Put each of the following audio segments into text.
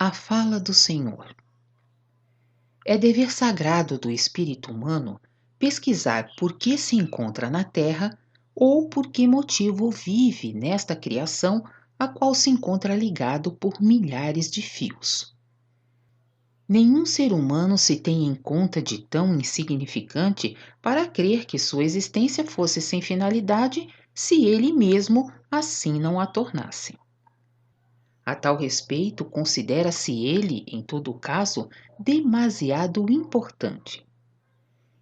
A fala do Senhor. É dever sagrado do espírito humano pesquisar por que se encontra na Terra ou por que motivo vive nesta criação a qual se encontra ligado por milhares de fios. Nenhum ser humano se tem em conta de tão insignificante para crer que sua existência fosse sem finalidade se ele mesmo assim não a tornasse. A tal respeito, considera-se ele, em todo caso, demasiado importante.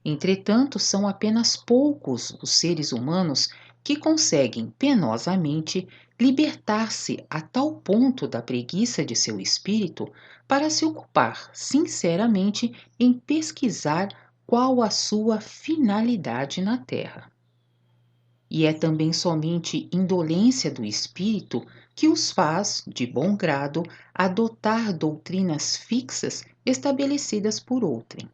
Entretanto, são apenas poucos os seres humanos que conseguem penosamente libertar-se a tal ponto da preguiça de seu espírito para se ocupar sinceramente em pesquisar qual a sua finalidade na Terra. E é também somente indolência do espírito que os faz, de bom grado, adotar doutrinas fixas estabelecidas por outrem.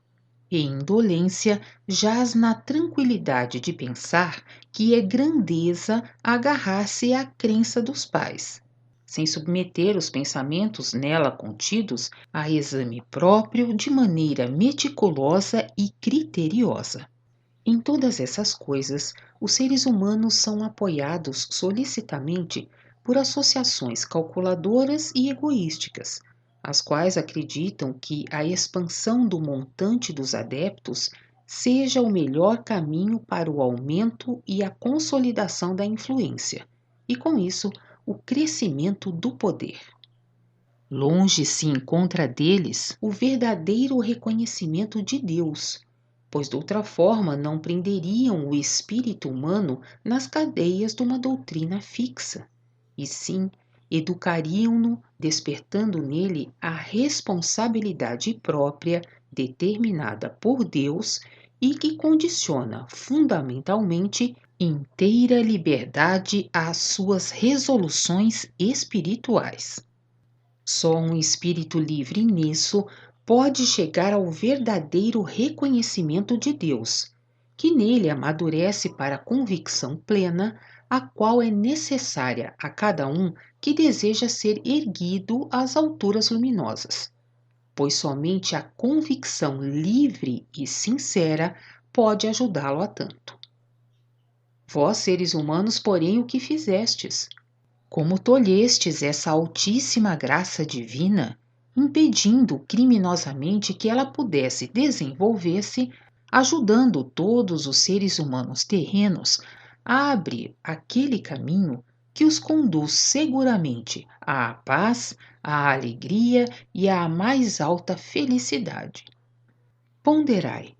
E indolência jaz na tranquilidade de pensar que é grandeza agarrar-se à crença dos pais, sem submeter os pensamentos nela contidos a exame próprio de maneira meticulosa e criteriosa. Em todas essas coisas, os seres humanos são apoiados solicitamente por associações calculadoras e egoísticas, as quais acreditam que a expansão do montante dos adeptos seja o melhor caminho para o aumento e a consolidação da influência, e com isso, o crescimento do poder. Longe se encontra deles o verdadeiro reconhecimento de Deus, pois de outra forma não prenderiam o espírito humano nas cadeias de uma doutrina fixa, e sim educariam-no, despertando nele a responsabilidade própria determinada por Deus e que condiciona fundamentalmente inteira liberdade às suas resoluções espirituais. Só um espírito livre nisso pode chegar ao verdadeiro reconhecimento de Deus, que nele amadurece para a convicção plena, a qual é necessária a cada um que deseja ser erguido às alturas luminosas, pois somente a convicção livre e sincera pode ajudá-lo a tanto. Vós, seres humanos, porém, o que fizestes? Como tolhestes essa altíssima graça divina, impedindo criminosamente que ela pudesse desenvolver-se, ajudando todos os seres humanos terrenos a abrir aquele caminho que os conduz seguramente à paz, à alegria e à mais alta felicidade. Ponderai,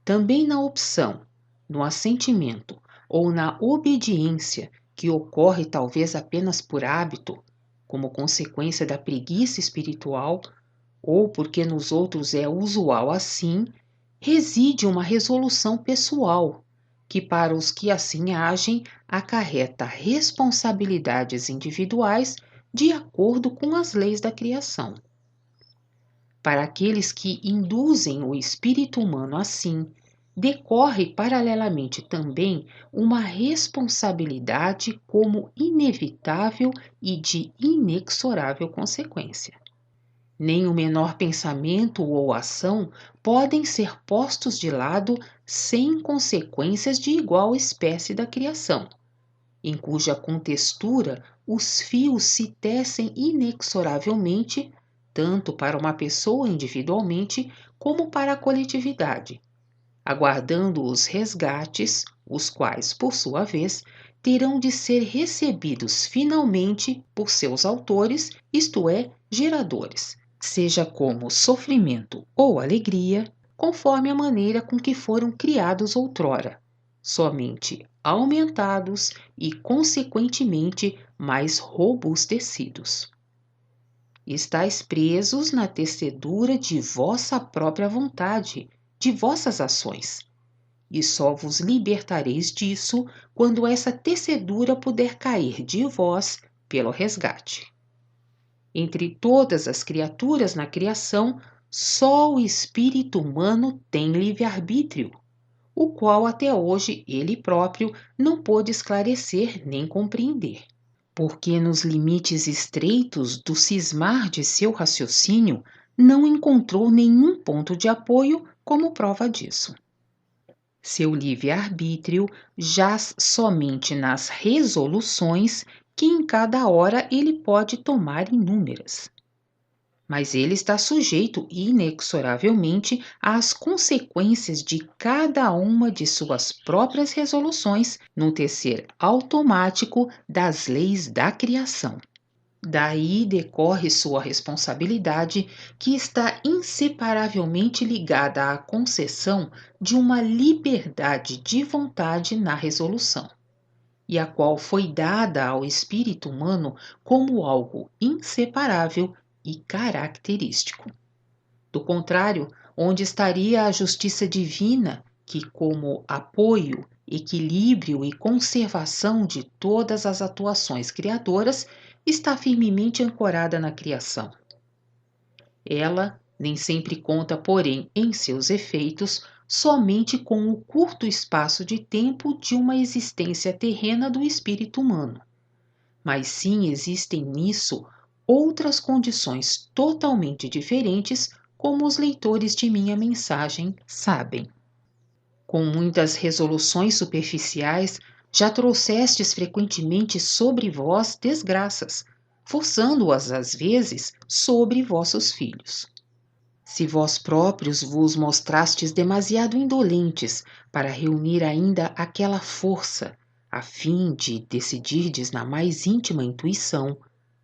também na opção, no assentimento ou na obediência que ocorre talvez apenas por hábito, como consequência da preguiça espiritual, ou porque nos outros é usual assim, reside uma resolução pessoal, que para os que assim agem acarreta responsabilidades individuais de acordo com as leis da criação. Para aqueles que induzem o espírito humano assim, decorre paralelamente também uma responsabilidade como inevitável e de inexorável consequência. Nem o menor pensamento ou ação podem ser postos de lado sem consequências de igual espécie da criação, em cuja contextura os fios se tecem inexoravelmente, tanto para uma pessoa individualmente como para a coletividade, aguardando os resgates, os quais, por sua vez, terão de ser recebidos finalmente por seus autores, isto é, geradores, seja como sofrimento ou alegria, conforme a maneira com que foram criados outrora, somente aumentados e, consequentemente, mais robustecidos. Estais presos na tecedura de vossa própria vontade, de vossas ações, e só vos libertareis disso quando essa tecedura puder cair de vós pelo resgate. Entre todas as criaturas na criação, só o espírito humano tem livre-arbítrio, o qual até hoje ele próprio não pôde esclarecer nem compreender. porque nos limites estreitos do cismar de seu raciocínio não encontrou nenhum ponto de apoio como prova disso. Seu livre-arbítrio jaz somente nas resoluções que em cada hora ele pode tomar inúmeras. Mas ele está sujeito inexoravelmente às consequências de cada uma de suas próprias resoluções no tecer automático das leis da criação. Daí decorre sua responsabilidade, que está inseparavelmente ligada à concessão de uma liberdade de vontade na resolução, e a qual foi dada ao espírito humano como algo inseparável e característico. Do contrário, onde estaria a justiça divina, que, como apoio, equilíbrio e conservação de todas as atuações criadoras, está firmemente ancorada na criação? Ela nem sempre conta, porém, em seus efeitos, somente com o curto espaço de tempo de uma existência terrena do espírito humano, mas sim existem nisso outras condições totalmente diferentes, como os leitores de minha mensagem sabem. Com muitas resoluções superficiais, já trouxestes frequentemente sobre vós desgraças, forçando-as às vezes sobre vossos filhos. Se vós próprios vos mostrastes demasiado indolentes para reunir ainda aquela força, a fim de decidirdes na mais íntima intuição,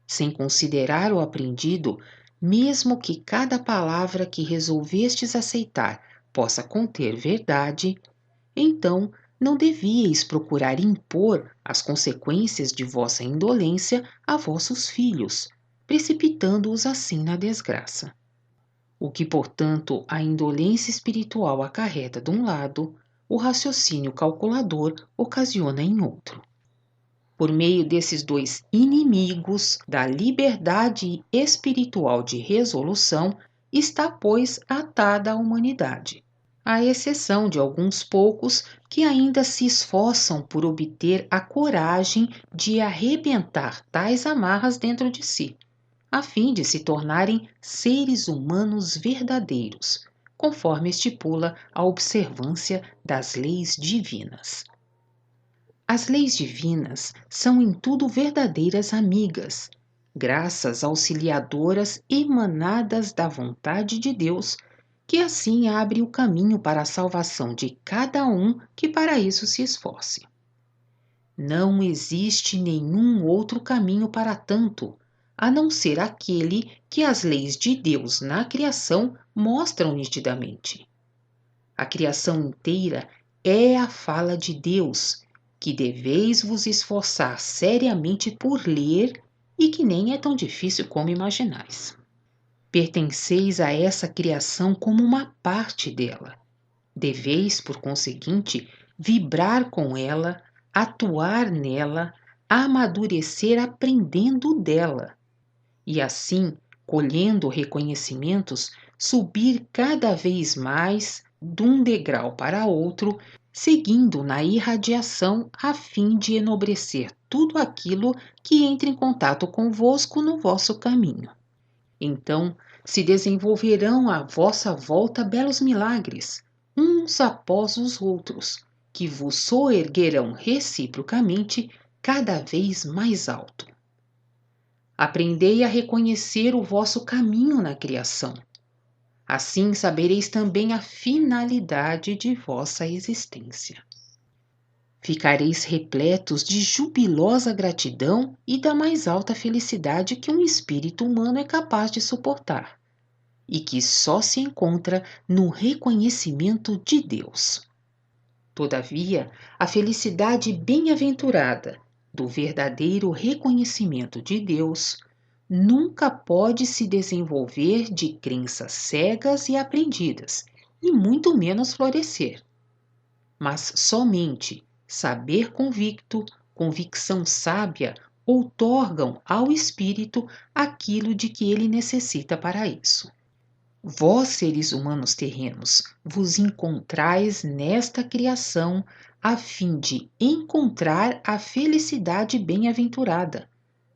sem considerar o aprendido, mesmo que cada palavra que resolvestes aceitar possa conter verdade, então não devíeis procurar impor as consequências de vossa indolência a vossos filhos, precipitando-os assim na desgraça. O que, portanto, a indolência espiritual acarreta de um lado, o raciocínio calculador ocasiona em outro. Por meio desses dois inimigos da liberdade espiritual de resolução está, pois, atada a humanidade, à exceção de alguns poucos que ainda se esforçam por obter a coragem de arrebentar tais amarras dentro de si, a fim de se tornarem seres humanos verdadeiros, conforme estipula a observância das leis divinas. As leis divinas são em tudo verdadeiras amigas, graças auxiliadoras emanadas da vontade de Deus, que assim abre o caminho para a salvação de cada um que para isso se esforce. Não existe nenhum outro caminho para tanto, a não ser aquele que as leis de Deus na criação mostram nitidamente. A criação inteira é a fala de Deus, que deveis vos esforçar seriamente por ler e que nem é tão difícil como imaginais. Pertenceis a essa criação como uma parte dela. Deveis, por conseguinte, vibrar com ela, atuar nela, amadurecer aprendendo dela. E assim, colhendo reconhecimentos, subir cada vez mais de um degrau para outro, seguindo na irradiação a fim de enobrecer tudo aquilo que entre em contato convosco no vosso caminho. Então se desenvolverão à vossa volta belos milagres, uns após os outros, que vos soerguerão reciprocamente cada vez mais alto. Aprendei a reconhecer o vosso caminho na criação. Assim sabereis também a finalidade de vossa existência. Ficareis repletos de jubilosa gratidão e da mais alta felicidade que um espírito humano é capaz de suportar, e que só se encontra no reconhecimento de Deus. Todavia, a felicidade bem-aventurada do verdadeiro reconhecimento de Deus nunca pode se desenvolver de crenças cegas e aprendidas, e muito menos florescer. Mas somente saber convicto, convicção sábia, outorgam ao espírito aquilo de que ele necessita para isso. Vós, seres humanos terrenos, vos encontrais nesta criação a fim de encontrar a felicidade bem-aventurada,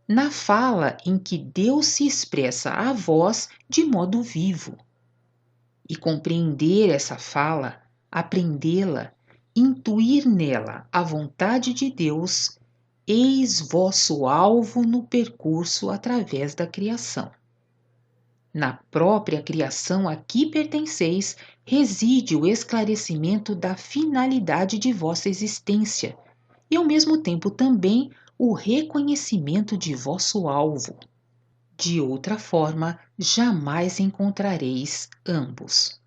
na fala em que Deus se expressa a vós de modo vivo. E compreender essa fala, aprendê-la, intuir nela a vontade de Deus, eis vosso alvo no percurso através da criação. Na própria criação a que pertenceis, reside o esclarecimento da finalidade de vossa existência e, ao mesmo tempo, também o reconhecimento de vosso alvo. De outra forma, jamais encontrareis ambos.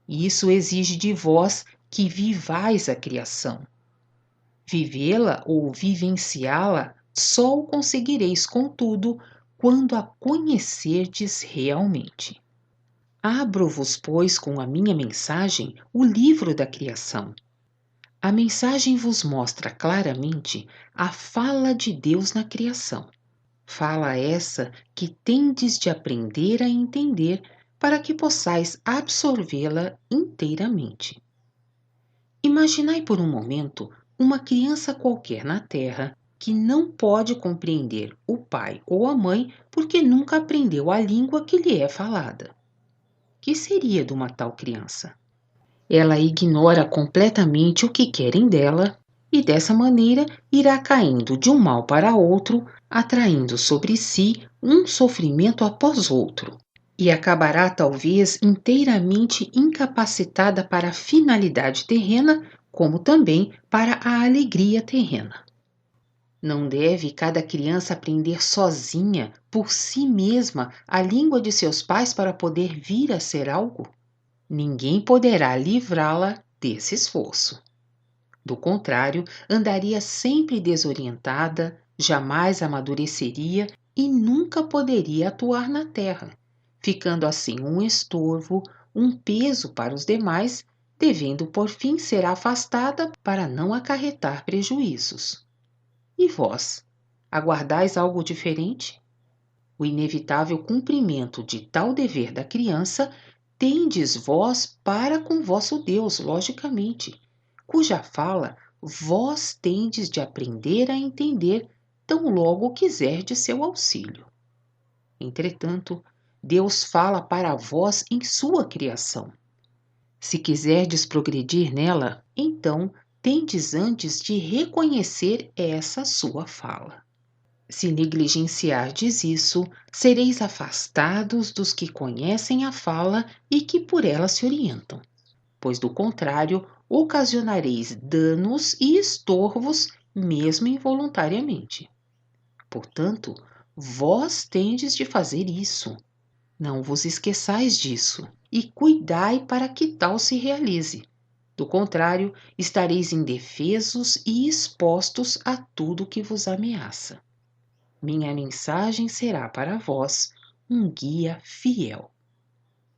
Isso exige de vós que vivais a criação. Vivê-la ou vivenciá-la só o conseguireis, contudo, quando a conhecerdes realmente. Abro-vos, pois, com a minha mensagem, o livro da criação. A mensagem vos mostra claramente a fala de Deus na criação. Fala essa que tendes de aprender a entender para que possais absorvê-la inteiramente. Imaginai por um momento uma criança qualquer na Terra que não pode compreender o pai ou a mãe porque nunca aprendeu a língua que lhe é falada. Que seria de uma tal criança? Ela ignora completamente o que querem dela e, dessa maneira, irá caindo de um mal para outro, atraindo sobre si um sofrimento após outro, e acabará talvez inteiramente incapacitada para a finalidade terrena, como também para a alegria terrena. Não deve cada criança aprender sozinha, por si mesma, a língua de seus pais para poder vir a ser algo? Ninguém poderá livrá-la desse esforço. Do contrário, andaria sempre desorientada, jamais amadureceria e nunca poderia atuar na terra, ficando assim um estorvo, um peso para os demais, devendo por fim ser afastada para não acarretar prejuízos. E vós, aguardais algo diferente? O inevitável cumprimento de tal dever da criança tendes vós para com vosso Deus, logicamente, cuja fala vós tendes de aprender a entender tão logo quiserdes seu auxílio. Entretanto, Deus fala para vós em sua criação. Se quiserdes progredir nela, então tendes antes de reconhecer essa sua fala. Se negligenciardes isso, sereis afastados dos que conhecem a fala e que por ela se orientam, pois do contrário, ocasionareis danos e estorvos, mesmo involuntariamente. Portanto, vós tendes de fazer isso. Não vos esqueçais disso e cuidai para que tal se realize. Do contrário, estareis indefesos e expostos a tudo que vos ameaça. Minha mensagem será para vós um guia fiel.